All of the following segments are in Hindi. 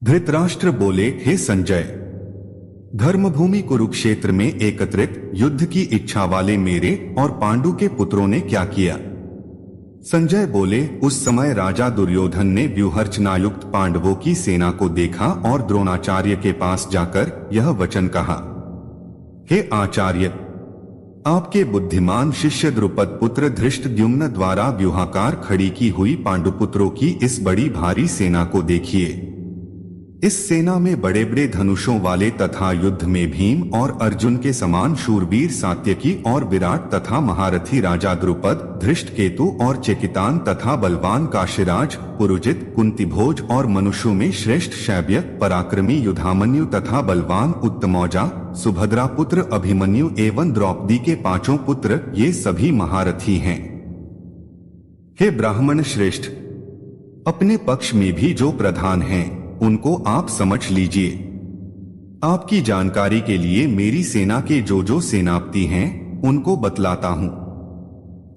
धृतराष्ट्र बोले, हे संजय, धर्मभूमि कुरुक्षेत्र में एकत्रित युद्ध की इच्छा वाले मेरे और पांडु के पुत्रों ने क्या किया? संजय बोले, उस समय राजा दुर्योधन ने व्यूहरचनायुक्त पांडवों की सेना को देखा और द्रोणाचार्य के पास जाकर यह वचन कहा, हे आचार्य, आपके बुद्धिमान शिष्य द्रुपद पुत्र धृष्टद्युम्न द्वारा व्यूहाकार खड़ी की हुई पांडुपुत्रों की इस बड़ी भारी सेना को देखिए। इस सेना में बड़े बड़े धनुषों वाले तथा युद्ध में भीम और अर्जुन के समान शूरवीर सात्यकी और विराट तथा महारथी राजा द्रुपद, धृष्टकेतु और चेकितान तथा बलवान काशीराज, पुरुजित, कुंतीभोज और मनुष्यों में श्रेष्ठ शैब्य, पराक्रमी युधामन्यु तथा बलवान उत्तमौजा, सुभद्रा पुत्र अभिमन्यु एवं द्रौपदी के पांचों पुत्र, ये सभी महारथी हैं। हे ब्राह्मण श्रेष्ठ, अपने पक्ष में भी जो प्रधान हैं उनको आप समझ लीजिए। आपकी जानकारी के लिए मेरी सेना के जो सेनापति हैं उनको बतलाता हूं।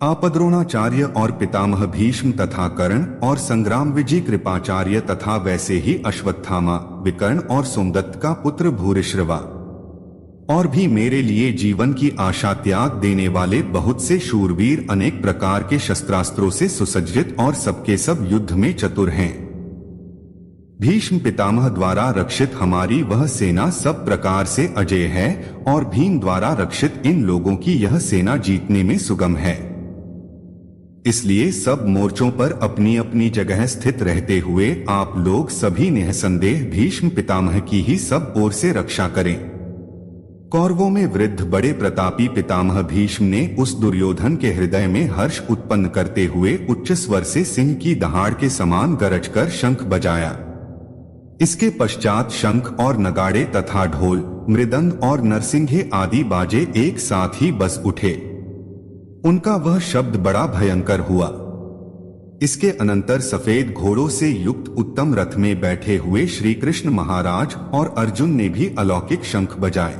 आप द्रोणाचार्य और पितामह भीष्म तथा कर्ण और संग्राम विजय कृपाचार्य तथा वैसे ही अश्वत्थामा, विकर्ण और सोमदत्त का पुत्र भूरिश्रवा और भी मेरे लिए जीवन की आशा त्याग देने वाले बहुत से शूरवीर अनेक प्रकार के शस्त्रास्त्रों से सुसज्जित और सबके सब युद्ध में चतुर हैं। भीष्म पितामह द्वारा रक्षित हमारी वह सेना सब प्रकार से अजेय है और भीम द्वारा रक्षित इन लोगों की यह सेना जीतने में सुगम है। इसलिए सब मोर्चों पर अपनी अपनी जगह स्थित रहते हुए आप लोग सभी निःसंदेह भीष्म पितामह की ही सब ओर से रक्षा करें। कौरवों में वृद्ध बड़े प्रतापी पितामह भीष्म ने उस दुर्योधन के हृदय में हर्ष उत्पन्न करते हुए उच्च स्वर से सिंह की दहाड़ के समान गरज कर शंख बजाया। इसके पश्चात शंख और नगाड़े तथा ढोल, मृदंग और नरसिंघे आदि बाजे एक साथ ही बस उठे। उनका वह शब्द बड़ा भयंकर हुआ। इसके अनंतर सफेद घोड़ों से युक्त उत्तम रथ में बैठे हुए श्री कृष्ण महाराज और अर्जुन ने भी अलौकिक शंख बजाए।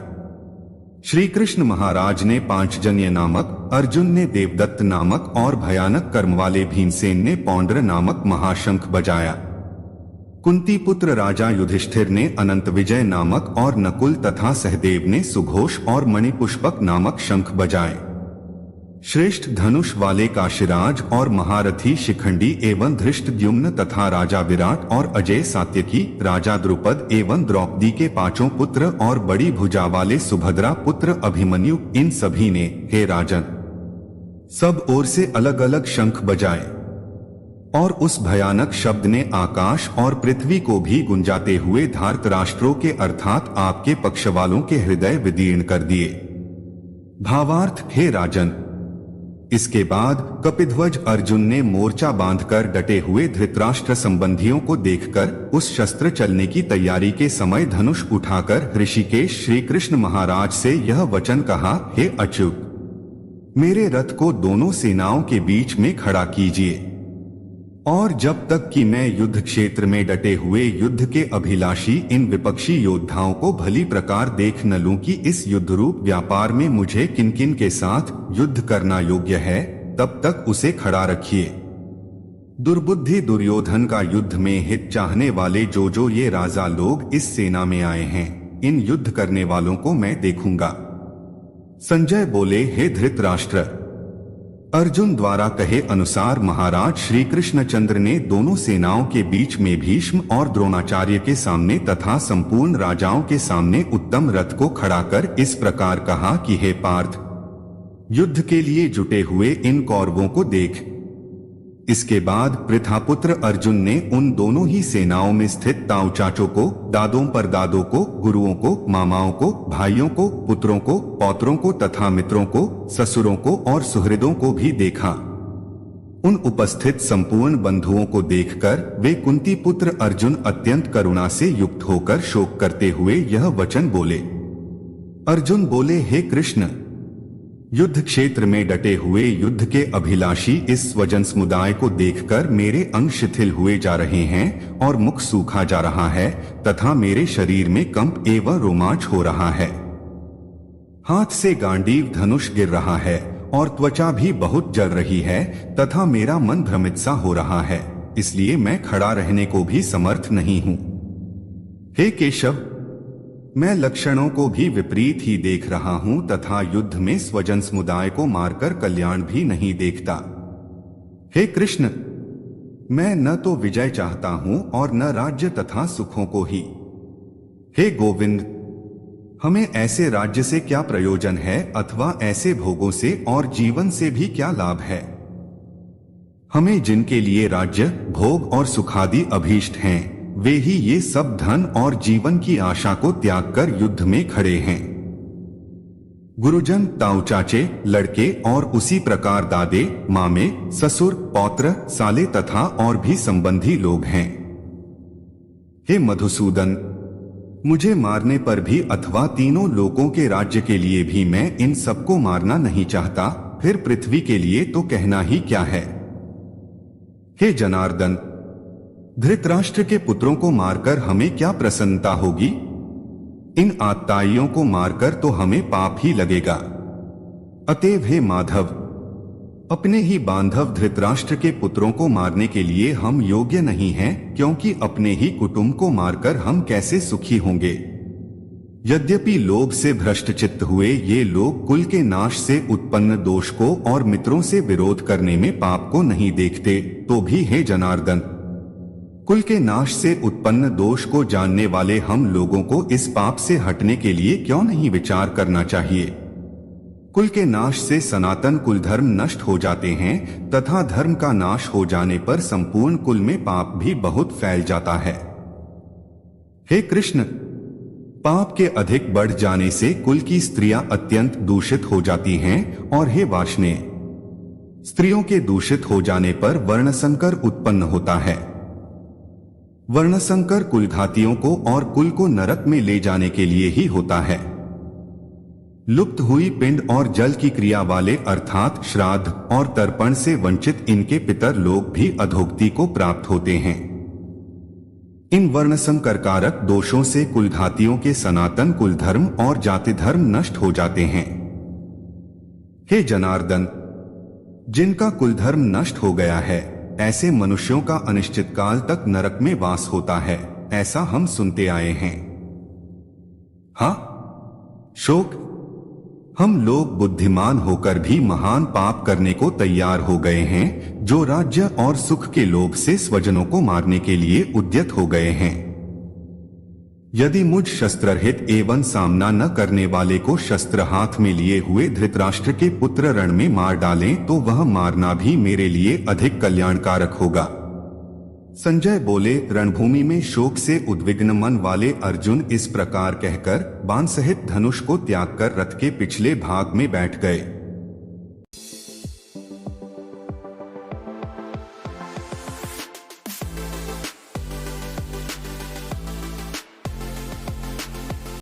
श्री कृष्ण महाराज ने पांचजन्य नामक, अर्जुन ने देवदत्त नामक और भयानक कर्म वाले भीमसेन ने पौंड्र नामक महाशंख बजाया। कुंती पुत्र राजा युधिष्ठिर ने अनंत विजय नामक और नकुल तथा सहदेव ने सुघोष और मणिपुष्पक नामक शंख बजाए। श्रेष्ठ धनुष वाले काशीराज और महारथी शिखंडी एवं धृष्टद्युम्न तथा राजा विराट और अजय सात्यकी, राजा द्रुपद एवं द्रौपदी के पांचों पुत्र और बड़ी भुजा वाले सुभद्रा पुत्र अभिमन्यु, इन सभी ने, हे राजन, सब ओर से अलग अलग शंख बजाए और उस भयानक शब्द ने आकाश और पृथ्वी को भी गुंजाते हुए धार्तराष्ट्रों के अर्थात आपके पक्ष वालों के हृदय विदीर्ण कर दिए। भावार्थ, हे राजन, इसके बाद कपिध्वज अर्जुन ने मोर्चा बांधकर डटे हुए धृतराष्ट्र संबंधियों को देखकर उस शस्त्र चलने की तैयारी के समय धनुष उठाकर ऋषिकेश श्री कृष्ण महाराज से यह वचन कहा, हे अच्युत, मेरे रथ को दोनों सेनाओं के बीच में खड़ा कीजिए और जब तक कि मैं युद्ध क्षेत्र में डटे हुए युद्ध के अभिलाषी इन विपक्षी योद्धाओं को भली प्रकार देख न लूं कि इस युद्ध रूप व्यापार में मुझे किन किन के साथ युद्ध करना योग्य है, तब तक उसे खड़ा रखिए। दुर्बुद्धि दुर्योधन का युद्ध में हित चाहने वाले जो ये राजा लोग इस सेना में आए हैं, इन युद्ध करने वालों को मैं देखूंगा। संजय बोले, हे धृतराष्ट्र, अर्जुन द्वारा कहे अनुसार महाराज श्री कृष्णचंद्र ने दोनों सेनाओं के बीच में भीष्म और द्रोणाचार्य के सामने तथा संपूर्ण राजाओं के सामने उत्तम रथ को खड़ा कर इस प्रकार कहा कि हे पार्थ, युद्ध के लिए जुटे हुए इन कौरवों को देख। इसके बाद पृथापुत्र अर्जुन ने उन दोनों ही सेनाओं में स्थित ताऊ चाचों को, दादों परदादों को, गुरुओं को, मामाओं को, भाइयों को, पुत्रों को, पौत्रों को तथा मित्रों को, ससुरों को और सुहृदों को भी देखा। उन उपस्थित संपूर्ण बंधुओं को देखकर वे कुंती पुत्र अर्जुन अत्यंत करुणा से युक्त होकर शोक करते हुए यह वचन बोले। अर्जुन बोले, हे कृष्ण, युद्ध क्षेत्र में डटे हुए युद्ध के अभिलाषी इस स्वजन समुदाय को देखकर मेरे अंग शिथिल हुए जा रहे हैं और मुख सूखा जा रहा है तथा मेरे शरीर में कंप एवं रोमांच हो रहा है। हाथ से गांडीव धनुष गिर रहा है और त्वचा भी बहुत जल रही है तथा मेरा मन भ्रमित सा हो रहा है, इसलिए मैं खड़ा रहने को भी समर्थ नहीं हूँ। हे केशव, मैं लक्षणों को भी विपरीत ही देख रहा हूं तथा युद्ध में स्वजन समुदाय को मारकर कल्याण भी नहीं देखता। हे कृष्ण, मैं न तो विजय चाहता हूं और न राज्य तथा सुखों को ही। हे गोविंद, हमें ऐसे राज्य से क्या प्रयोजन है अथवा ऐसे भोगों से और जीवन से भी क्या लाभ है। हमें जिनके लिए राज्य, भोग और सुखादि अभीष्ट हैं, वे ही ये सब धन और जीवन की आशा को त्याग कर युद्ध में खड़े हैं। गुरुजन, ताऊ चाचे, लड़के और उसी प्रकार दादे, मामे, ससुर, पौत्र, साले तथा और भी संबंधी लोग हैं। हे मधुसूदन, मुझे मारने पर भी अथवा तीनों लोकों के राज्य के लिए भी मैं इन सबको मारना नहीं चाहता, फिर पृथ्वी के लिए तो कहना ही क्या है। हे जनार्दन, धृतराष्ट्र के पुत्रों को मारकर हमें क्या प्रसन्नता होगी। इन आत्ताइयों को मारकर तो हमें पाप ही लगेगा। अतएव हे माधव, अपने ही बांधव धृतराष्ट्र के पुत्रों को मारने के लिए हम योग्य नहीं हैं, क्योंकि अपने ही कुटुंब को मारकर हम कैसे सुखी होंगे। यद्यपि लोभ से भ्रष्ट चित्त हुए ये लोग कुल के नाश से उत्पन्न दोष को और मित्रों से विरोध करने में पाप को नहीं देखते, तो भी हे जनार्दन, कुल के नाश से उत्पन्न दोष को जानने वाले हम लोगों को इस पाप से हटने के लिए क्यों नहीं विचार करना चाहिए। कुल के नाश से सनातन कुल धर्म नष्ट हो जाते हैं तथा धर्म का नाश हो जाने पर संपूर्ण कुल में पाप भी बहुत फैल जाता है। हे कृष्ण, पाप के अधिक बढ़ जाने से कुल की स्त्रियां अत्यंत दूषित हो जाती हैं और हे वार्ष्णेय, स्त्रियों के दूषित हो जाने पर वर्णसंकर उत्पन्न होता है। वर्णसंकर कुलघातियों को और कुल को नरक में ले जाने के लिए ही होता है। लुप्त हुई पिंड और जल की क्रिया वाले अर्थात श्राद्ध और तर्पण से वंचित इनके पितर लोग भी अधोगति को प्राप्त होते हैं। इन वर्णसंकर कारक दोषों से कुलघातियों के सनातन कुल धर्म और जाति धर्म नष्ट हो जाते हैं। हे जनार्दन, जिनका कुल धर्म नष्ट हो गया है, ऐसे मनुष्यों का अनिश्चित काल तक नरक में वास होता है, ऐसा हम सुनते आए हैं। हाँ शोक, हम लोग बुद्धिमान होकर भी महान पाप करने को तैयार हो गए हैं, जो राज्य और सुख के लोभ से स्वजनों को मारने के लिए उद्यत हो गए हैं। यदि मुझ शस्त्ररहित एवं सामना न करने वाले को शस्त्र हाथ में लिए हुए धृतराष्ट्र के पुत्र रण में मार डालें तो वह मारना भी मेरे लिए अधिक कल्याणकारक होगा। संजय बोले, रणभूमि में शोक से उद्विग्न मन वाले अर्जुन इस प्रकार कहकर बाण सहित धनुष को त्याग कर रथ के पिछले भाग में बैठ गए।